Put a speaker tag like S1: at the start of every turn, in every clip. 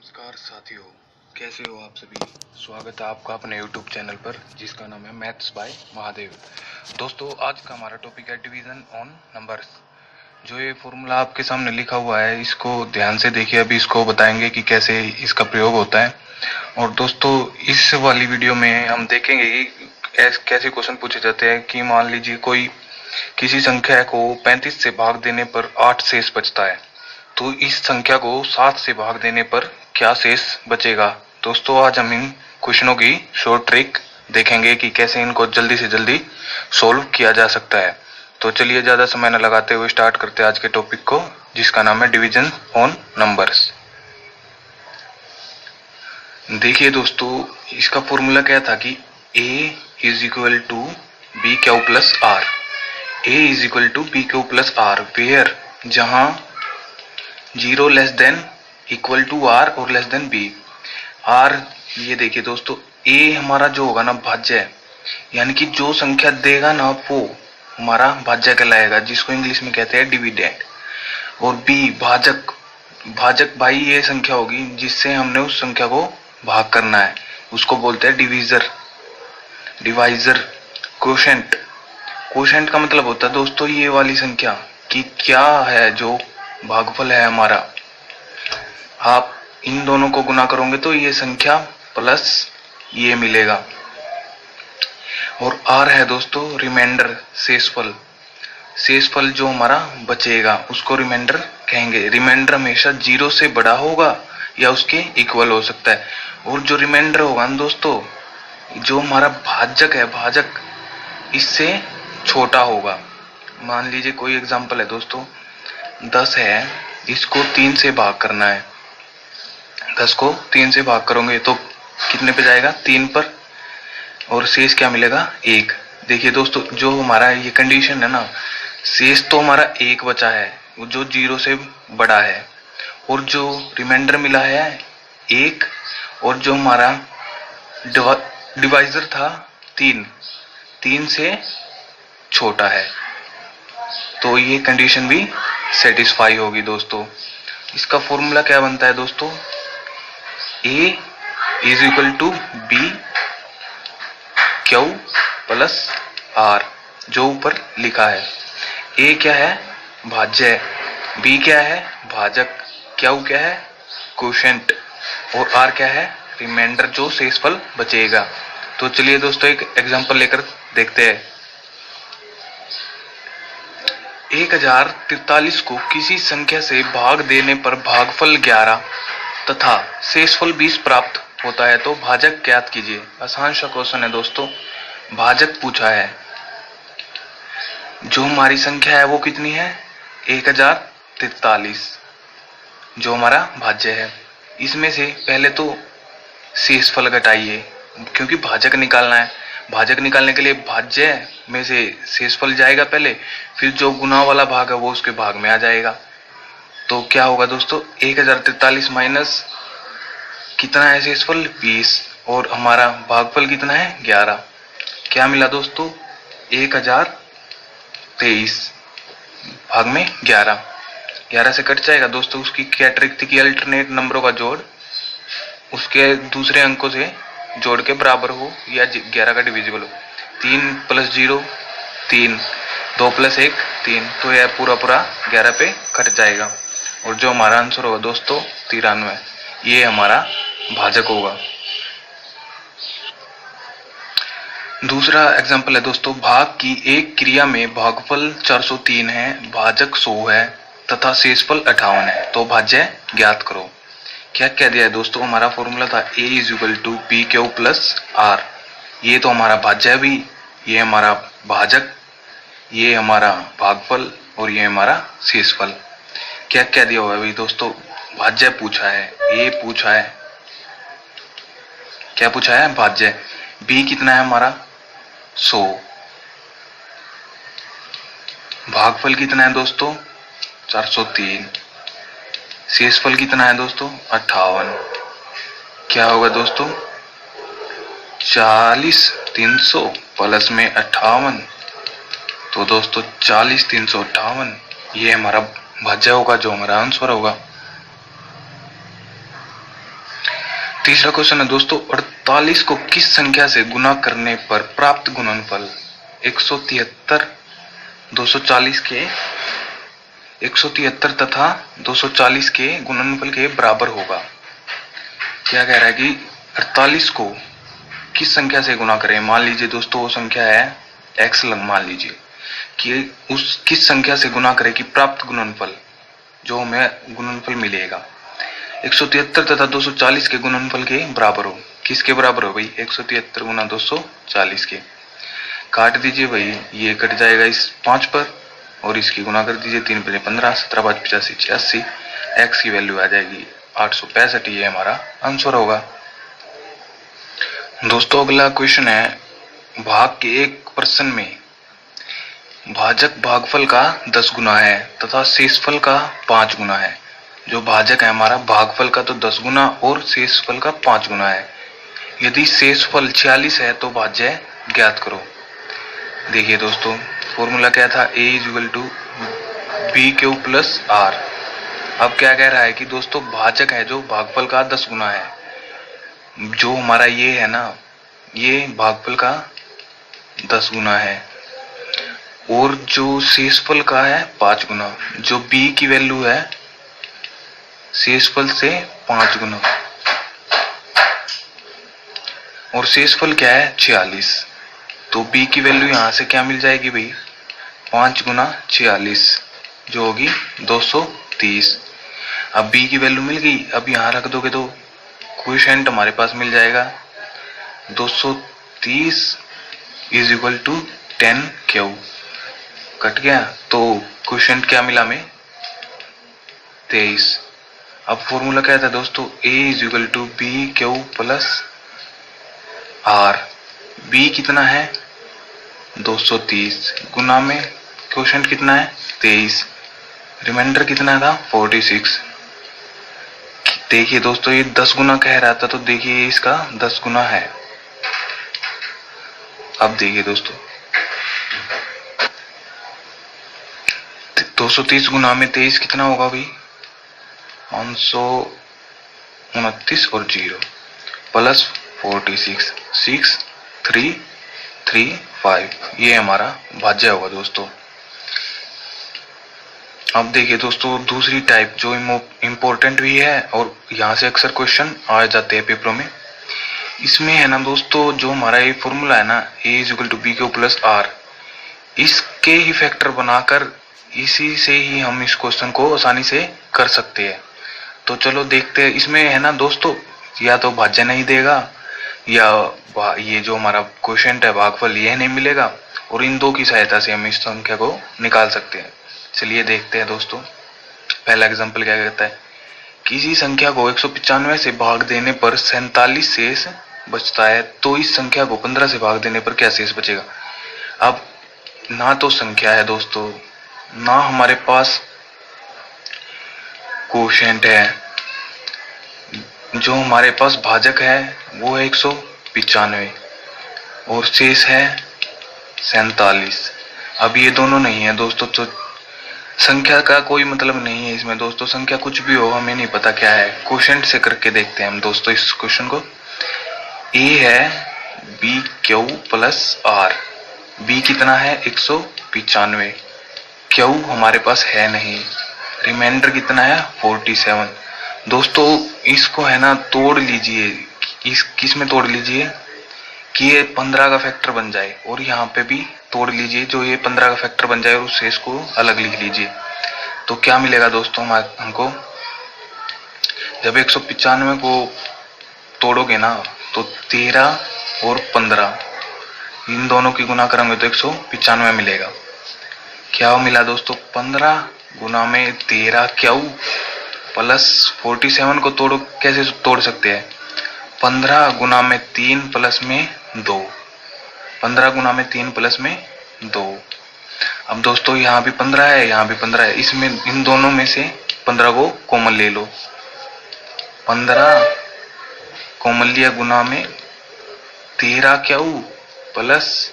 S1: नमस्कार साथियों, कैसे हो आप सभी। स्वागत है आपका अपने YouTube चैनल पर जिसका नाम है मैथ्स बाय महादेव। दोस्तों, आज का हमारा टॉपिक है डिवीजन ऑन नंबर्स। जो ये फॉर्मूला आपके सामने लिखा हुआ है, इसको ध्यान से देखिए। अभी इसको बताएंगे कि कैसे इसका प्रयोग होता है। और दोस्तों, इस वाली वीडियो में हम देखेंगे कि कैसे क्वेश्चन पूछे जाते हैं कि मान लीजिए कोई किसी संख्या को 35 से भाग देने पर 8 शेष बचता है, तो इस संख्या को 7 से भाग देने पर क्या शेष बचेगा। दोस्तों, आज हम इन क्वेश्चनों की शॉर्ट ट्रिक देखेंगे कि कैसे इनको जल्दी से जल्दी सोल्व किया जा सकता है। तो चलिए ज्यादा समय न लगाते हुए स्टार्ट करते हैं आज के टॉपिक को, जिसका नाम है डिवीजन ऑन नंबर्स। देखिए दोस्तों, इसका फॉर्मूला क्या था कि a is equal to B Q plus R. a is equal to B Q plus R where जहां 0 less than equal to R और लेस देन बी। आर, ये देखिए दोस्तों, ए हमारा जो होगा ना भाज्य है, यानी कि जो संख्या देगा ना वो हमारा भाज्य कहलाएगा, जिसको इंग्लिश में कहते हैं डिविडेंड। और बी भाजक। भाजक भाई ये संख्या होगी जिससे हमने उस संख्या को भाग करना है, उसको बोलते हैं डिवीजर, डिवाइजर। क्वोशेंट। क्वोशेंट का मतलब होता है दोस्तों ये वाली संख्या कि क्या है जो भागफल है हमारा। आप इन दोनों को गुना करोगे तो ये संख्या प्लस ये मिलेगा। और आर है दोस्तों रिमाइंडर, शेषफल। शेषफल जो हमारा बचेगा उसको रिमाइंडर कहेंगे। रिमाइंडर हमेशा 0 से बड़ा होगा या उसके इक्वल हो सकता है। और जो रिमाइंडर होगा ना दोस्तों, जो हमारा भाजक है, भाजक इससे छोटा होगा। मान लीजिए कोई एग्जांपल है दोस्तों, 10 है, इसको 3 से भाग करना है। 10 को 3 से भाग करोगे तो कितने पे जाएगा, 3 पर, और शेष क्या मिलेगा, 1। देखिए दोस्तों, जो हमारा ये कंडीशन है ना, शेष तो हमारा 1 बचा है जो 0 से बड़ा है, और जो रिमाइंडर मिला है 1, और जो हमारा डिवाइजर था 3 से छोटा है, तो ये कंडीशन भी सेटिस्फाई होगी दोस्तों। इसका फॉर्मूला क्या बनता है दोस्तों, a is equal to B Q plus R, जो ऊपर लिखा है। a क्या है, भाज्य, b क्या है, भाजक, क्यू क्या है, क्वोशेंट, और r क्या है, रिमाइंडर, जो शेषफल बचेगा। तो चलिए दोस्तों एक एग्जांपल लेकर देखते हैं। 1043 को किसी संख्या से भाग देने पर भागफल 11 तथा शेषफल 20 प्राप्त होता है, तो भाजक ज्ञात कीजिए। आसान सा क्वेश्चन है दोस्तों। भाजक पूछा है, जो हमारी संख्या है वो कितनी है, 1043, जो हमारा भाज्य है। इसमें से पहले तो शेषफल घटाइए, क्योंकि भाजक निकालना है। भाजक निकालने के लिए भाज्य में से शेषफल जाएगा पहले, फिर जो गुना वाला भाग है वो उसके भाग में आ जाएगा। तो क्या होगा दोस्तों, 1043 माइनस कितना है शेषफल, 20, और हमारा भागफल कितना है, 11। क्या मिला दोस्तों, 1023 भाग में 11 से कट जाएगा दोस्तों। उसकी क्या ट्रिक थी कि अल्टरनेट नंबरों का जोड़ उसके दूसरे अंकों से जोड़ के बराबर हो या 11 का डिविजिबल हो। 3 + 0 3, 2 + 1 3, तो यह पूरा 11 पे कट जाएगा। और जो हमारा आंसर होगा दोस्तों 93, ये हमारा भाजक होगा। दूसरा एग्जांपल है दोस्तों, भाग की एक क्रिया में भागफल 403 है, भाजक 100 है तथा शेषफल 58 है, तो भाज्य ज्ञात करो। क्या क्या दिया है दोस्तों, हमारा फॉर्मूला था a is equal to P Q plus R. ये तो हमारा भाज्य भी, ये हमारा भाजक, ये हमारा भागफल, और ये हमारा शेषफल। क्या क्या दिया हुआ है भाई दोस्तों, भाज्य पूछा है, a पूछा है, क्या पूछा है, भाज्य। b कितना है हमारा 100, भागफल कितना है दोस्तों 403, शेषफल कितना है दोस्तों 58। क्या होगा दोस्तों, 40 300 प्लस में 58, तो दोस्तों 40 358, ये हमारा भाज्य होगा, जो हमारा आंसर होगा। तीसरा क्वेश्चन है दोस्तों, 48 को किस संख्या से गुना करने पर प्राप्त गुणनफल 173 240 के 173 तथा 240 के गुणनफल के बराबर होगा। क्या कह रहा है कि 48 को किस संख्या से गुना करें। मान लीजिए दोस्तों वो संख्या है x, मान लीजिए कि उस किस संख्या से गुना करें कि प्राप्त गुणनफल जो हमें गुणनफल मिलेगा 173 तथा 240 के गुणनफल के बराबर हो। किसके बराबर हो भाई, 173 गुना 240 के। काट दीजिए भाई, ये कट जाएगा इस 5 पर और इसकी गुना कर दीजिए, 3 पहले 15, 17 5 85 86, x की वैल्यू आ जाएगी 865। ये हमारा आंसर होगा। दोस्तों अगला क्वेश्चन है, भाग के एक प्रश्न में भाजक भागफल का 10 गुना है तथा शेषफल का 5 गुना है। जो भाजक है हमारा भागफल का तो 10 गुना और शेषफल का 5 गुना है। यदि शेषफल 46 है तो भाज्य ज्ञात करो। देखिए दोस्तों फॉर्मूला क्या था, a equal to B Q plus R. अब क्या कह रहा है कि दोस्तों भाजक है जो भागफल का 10 गुना है, जो हमारा ये है ना ये भागफल का 10 गुना है और जो शेषफल का है 5 गुना। जो b की वैल्यू है शेषफल से 5 गुना और शेषफल क्या है 46, तो b की वैल्यू यहां से क्या मिल जाएगी भाई 5 गुना 46 जो होगी 230। अब b की वैल्यू मिल गई, अब यहां रख दोगे तो कोएफिशिएंट हमारे पास मिल जाएगा 230 is equal to 10 Q. Cut गया तो कोएफिशिएंट क्या मिला हमें 23। अब फॉर्मूला क्या था दोस्तों, a is equal to B Q plus R. b कितना है 230 गुना में कोएफिशिएंट कितना है 23, रिमाइंडर कितना था 46। देखिए दोस्तों ये 10 गुना कह रहा था तो देखिए इसका 10 गुना है। अब देखिए दोस्तों 230 गुना में 23 कितना होगा भाई 529 और 0 प्लस 46 6 3 3 5, ये हमारा भाज्य होगा दोस्तों। अब देखिए दोस्तों दूसरी टाइप जो इम्पोर्टेंट भी है और यहाँ से अक्सर क्वेश्चन आ जाते हैं पेपरों में। इसमें है ना दोस्तों जो हमारा ये फॉर्मूला है ना a is equal to B Q plus R, इसके ही फैक्टर बनाकर इसी से ही हम इस क्वेश्चन को आसानी से कर सकते हैं। तो चलो देखते हैं। इसमें है ना दोस्तों या तो भाज्य नहीं देगा या ये जो हमारा कोएफिशिएंट है भागफल ये नहीं मिलेगा, और इन दो की सहायता से हम इस संख्या को निकाल सकते हैं। चलिए देखते हैं दोस्तों। पहला एग्जांपल क्या कहता है, किसी संख्या को 195 से भाग देने पर 47 शेष बचता है, तो इस संख्या को 15 से भाग देने पर क्या शेष बचेगा। अब ना तो संख्या है दोस्तों, ना हमारे पास कोएफिशिएंट है, जो हमारे पास भाजक है वो है 195 और शेष है 47। अब ये दोनों नहीं है दोस्तों, तो संख्या का कोई मतलब नहीं है इसमें दोस्तों। संख्या कुछ भी हो हमें नहीं पता क्या है, कोएफिशिएंट से करके देखते हैं हम दोस्तों इस क्वेश्चन को। a है B Q plus R, b कितना है 195, क्यू हमारे पास है नहीं, रिमाइंडर कितना है 47। दोस्तों इसको है ना तोड़ लीजिए, किस में तोड़ लीजिए कि ये 15 का फैक्टर बन जाए, और यहाँ पे भी तोड़ लीजिए जो ये 15 का फैक्टर बन जाए और उस शेष को अलग लिख लीजिए। तो क्या मिलेगा दोस्तों हमको, जब 195 को तोड़ोगे ना तो 13 और 15 इन दोनों की गुना करेंगे तो 195 मिलेगा। क्या मिला दोस्तों 15 गुना में 13 क्यू प्लस 47 को तोड़ो, कैसे तोड़ सकते हैं 15 गुना में 3 प्लस में 2, 15 गुना में 3 प्लस में 2। अब दोस्तों यहाँ भी 15 है यहाँ भी 15 है, इसमें इन दोनों में से 15 को कॉमन ले लो, 15 कॉमन लिया गुना में 13 क्यू प्लस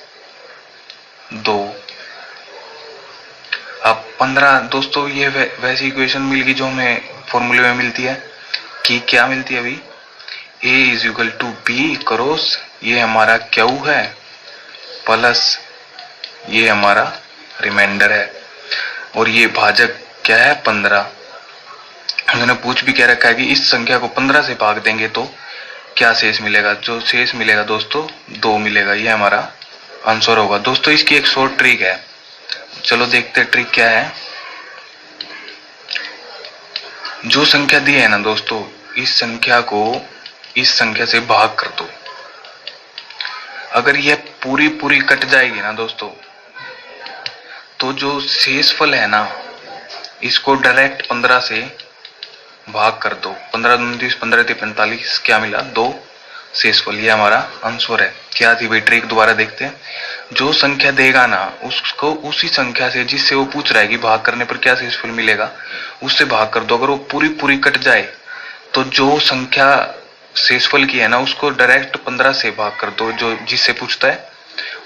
S1: 2। अब 15 दोस्तों ये वैसी इक्वेशन मिल गई जो हमें फॉर्मूले में मिलती है कि क्या मिलती है अभी A is equal to B cross ये हमारा क्यू है प्लस ये हमारा रिमाइंडर है और ये भाजक क्या है 15। उन्होंने पूछ भी क्या रखा है कि इस संख्या को 15 से भाग देंगे तो क्या शेष मिलेगा। जो शेष मिलेगा दोस्तों 2 मिलेगा। ये हमारा आंसर होगा। दोस्तों इसकी एक शॉर्ट ट्रिक है, चलो देखते हैं ट्रिक क्या है। जो संख्या दी है ना दोस्तों, इस संख्या को इस संख्या से भाग कर दो। अगर यह पूरी पूरी कट जाएगी ना दोस्तों, तो जो शेषफल है ना, इसको डायरेक्ट 15 से भाग कर दो। 15 दूनी 30, 15 × 45, क्या मिला 2 शेषफल। ये हमारा आंसर है। क्या थी भाई ट्रिक, दोबारा देखते हैं। जो संख्या देगा ना, उसको उसी संख्या से जिससे वो पूछ रहा है कि भाग करने पर क्या शेषफल मिलेगा, उससे भाग कर दो। अगर वो पूरी पूरी कट जाए तो जो संख्या शेषफल की है ना, उसको डायरेक्ट 15 से भाग कर दो, जो जिससे पूछता है,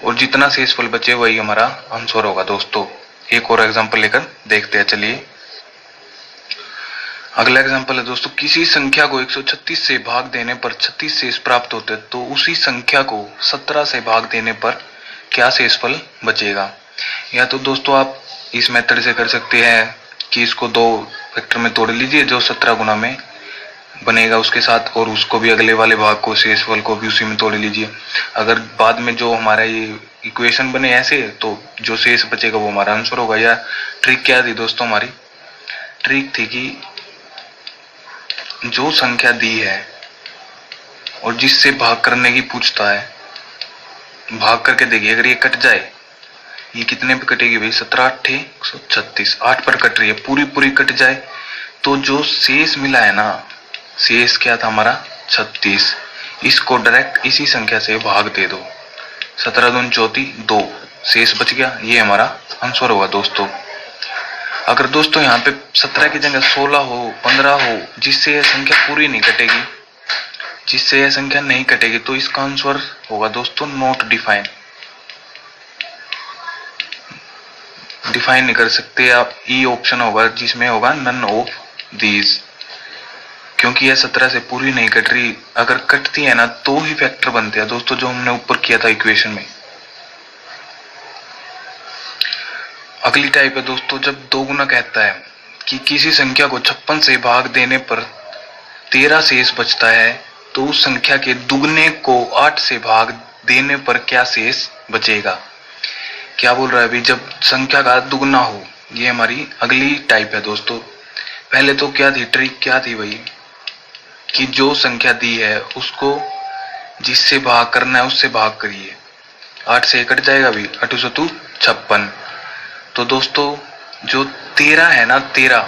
S1: और जितना शेषफल बचे वही हमारा आंसर होगा। दोस्तों एक और एग्जांपल लेकर देखते हैं। चलिए अगला एग्जांपल है दोस्तों, किसी संख्या को 136 से भाग देने पर 36 शेष प्राप्त होते हैं, तो उसी संख्या को 17 से भाग देने पर क्या शेषफल बचेगा। या तो दोस्तों आप इस मेथड से कर सकते हैं कि इसको 2 फैक्टर में तोड़ लीजिए, जो 17 गुना में बनेगा उसके साथ, और उसको भी अगले वाले भाग को शेषफल को भी उसी में तोड़ लीजिए। अगर बाद में जो हमारा ये इक्वेशन बने ऐसे, तो जो शेष बचेगा वो हमारा आंसर होगा। या ट्रिक क्या थी दोस्तों, हमारी ट्रिक थी कि जो संख्या दी है और जिससे भाग करने की पूछता है, भाग करके देखिए। अगर ये कट जाए, ये कितने पे कटेगी भाई, 17 8 136, 8 पर कट रही है, पूरी पूरी कट जाए तो जो शेष मिला है ना, शेष क्या था हमारा 36, इसको डायरेक्ट इसी संख्या से भाग दे दो। 17 दूनी 34, 2 शेष बच गया। ये हमारा आंसर होगा। दोस्तों अगर दोस्तों यहाँ पे 17 की जगह 16 हो, 15 हो, जिससे यह संख्या पूरी नहीं कटेगी, जिससे यह संख्या नहीं कटेगी, तो इसका आंसर होगा दोस्तों नॉट डिफाइन। डिफाइन नहीं कर सकते आप, ई ऑप्शन होगा जिसमें होगा नन ऑफ दीज, क्योंकि यह 17 से पूरी नहीं कट रही। अगर कटती है ना तो ही फैक्टर बनते हैं दोस्तों, जो हमने ऊपर किया था इक्वेशन में। अगली टाइप है दोस्तों, जब 2 गुना कहता है कि किसी संख्या को 56 से भाग देने पर 13 शेष बचता है, तो उस संख्या के दुगने को 8 से भाग देने पर क्या शेष बचेगा। क्या बोल रहा है अभी, जब संख्या का दुगना हो। ये हमारी अगली टाइप है दोस्तों। पहले तो क्या थी ट्रिक, क्या थी भाई, कि जो संख्या दी है उसको जिससे भाग करना है उससे भाग करिए। 8 से कट जाएगा भी, 8 × 2 = 56। तो दोस्तों जो 13 है ना, 13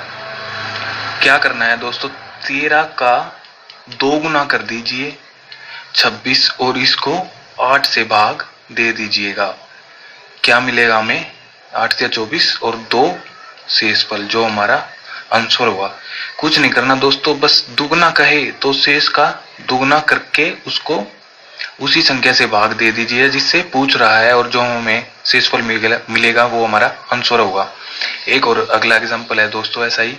S1: क्या करना है दोस्तों, 13 का 2 गुना कर दीजिए 26, और इसको 8 से भाग दे दीजिएगा। क्या मिलेगा हमें, 8 से 24 और 2 शेषफल, जो हमारा आंसर होगा। कुछ नहीं करना दोस्तों, बस दुगना कहे तो शेष का दुगना करके उसको उसी संख्या से भाग दे दीजिए जिससे पूछ रहा है, और जो हमें शेषफल मिलेगा वो हमारा आंसर होगा। एक और अगला एग्जांपल है दोस्तों ऐसा ही,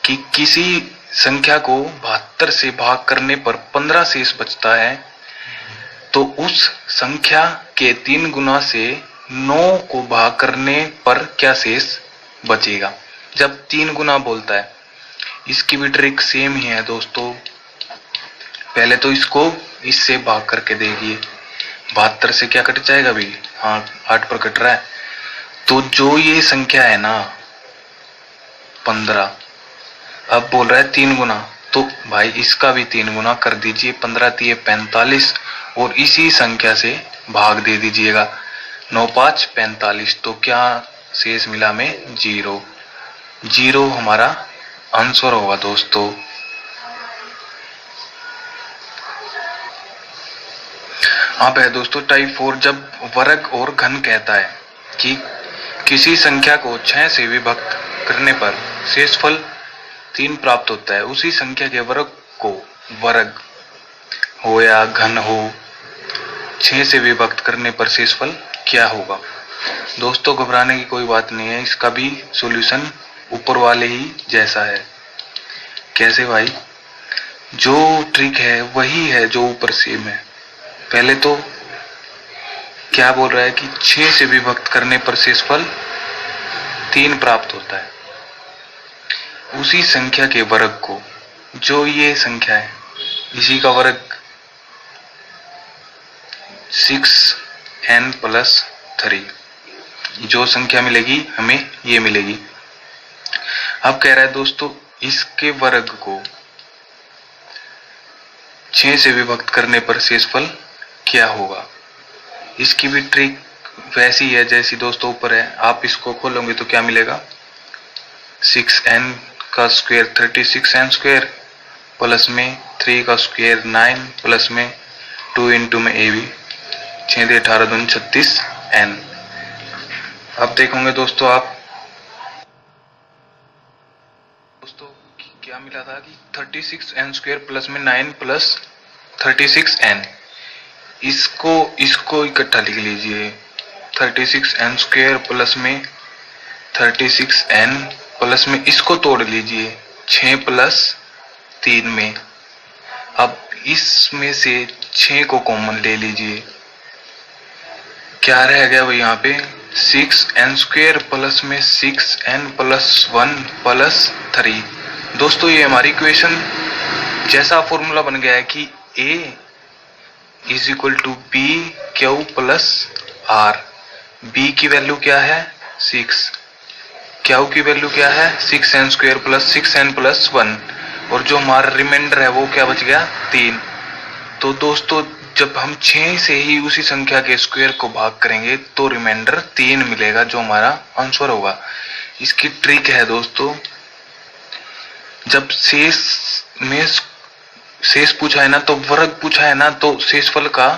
S1: कि किसी संख्या को 72 से भाग करने पर 15 शेष बचता है, तो उस संख्या के 3 गुना से 9 को भाग करने पर क्या शेष बचेगा। जब 3 गुना बोलता है, इसकी भी ट्रिक सेम ही है दोस्तों। पहले तो इसको इससे भाग करके देखिए, 72 से क्या कट जाएगा भाई, हाँ 8 पर कट रहा है। तो जो ये संख्या है ना 15, अब बोल रहा है 3 गुना, तो भाई इसका भी 3 गुना कर दीजिए, 15 × 3 = 45, और इसी संख्या से भाग दे दीजिएगा। 9 × 5 = 45, तो क्या शेष मिला में 0। 0 हमारा आंसर होगा दोस्तों। अब है दोस्तों टाइप 4, जब वर्ग और घन कहता है कि किसी संख्या को 6 से विभक्त करने पर शेषफल 3 प्राप्त होता है, उसी संख्या के वर्ग को, वर्ग हो या घन हो, 6 से विभक्त करने पर शेषफल क्या होगा। दोस्तों घबराने की कोई बात नहीं है, इसका भी सॉल्यूशन ऊपर वाले ही जैसा है। कैसे भाई, जो ट्रिक है वही है जो ऊपर सेम है। पहले तो क्या बोल रहा है कि 6 से विभक्त करने पर शेषफल 3 प्राप्त होता है। उसी संख्या के वर्ग को, जो ये संख्या है, इसी का वर्ग 6n+3, जो संख्या मिलेगी हमें ये मिलेगी। अब कह रहा है दोस्तों इसके वर्ग को 6 से विभक्त करने पर शेषफल क्या होगा। इसकी भी ट्रिक वैसी है जैसी दोस्तों ऊपर है। आप इसको खोलोगे तो क्या मिलेगा, 6n का स्क्वायर 36n² प्लस में 3 का स्क्वायर 9 प्लस में 2 इंटू में a भी 6 18 दूनी 36n। अब देखोगे दोस्तों आप क्या मिला था कि 36n² प्लस में 9 प्लस 36n। इसको इकट्ठा लिख लीजिए, 36n² प्लस में 36n प्लस में इसको तोड़ लीजिए 6 प्लस 3 में। अब इसमें से 6 को कॉमन ले लीजिए, क्या रह गया भाई यहाँ पे 6n² प्लस में 6n प्लस 1 प्लस 3। दोस्तों ये हमारी इक्वेशन जैसा फॉर्मूला बन गया है कि a is equal to B Q plus R. b की वैल्यू क्या है 6, क्यू की वैल्यू क्या है 6n² प्लस 6n प्लस 1, और जो हमारा रिमाइंडर है वो क्या बच गया 3। तो दोस्तों जब हम 6 से ही उसी संख्या के स्क्वायर को भाग करेंगे तो रिमाइंडर 3 मिलेगा, जो हमारा आंसर होगा। इसकी ट्रिक है दोस्तों, जब शेष पूछा है ना तो वर्ग पूछा है ना, तो शेषफल का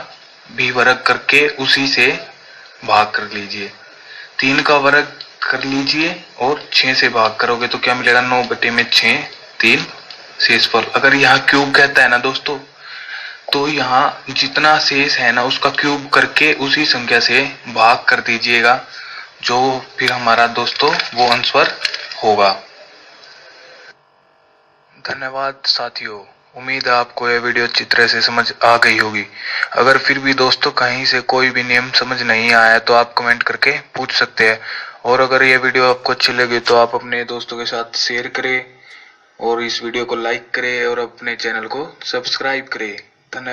S1: भी वर्ग करके उसी से भाग कर लीजिए। 3 का वर्ग कर लीजिए और 6 से भाग करोगे तो क्या मिलेगा 9/6 3 शेषफल। अगर यहाँ क्यूब कहता है ना दोस्तों, तो यहाँ जितना शेष है ना उसका क्यूब करके उसी संख्या से भाग कर दीजिएगा, जो फिर हमारा दोस्तों वो आंसर होगा। धन्यवाद साथियों, उम्मीद है आपको यह वीडियो अच्छी तरह से समझ आ गई होगी। अगर फिर भी दोस्तों कहीं से कोई भी नियम समझ नहीं आया तो आप कमेंट करके पूछ सकते हैं। और अगर यह वीडियो आपको अच्छी लगी तो आप अपने दोस्तों के साथ शेयर करें और इस वीडियो को लाइक करें और अपने चैनल को सब्सक्राइब करें। धन्यवाद।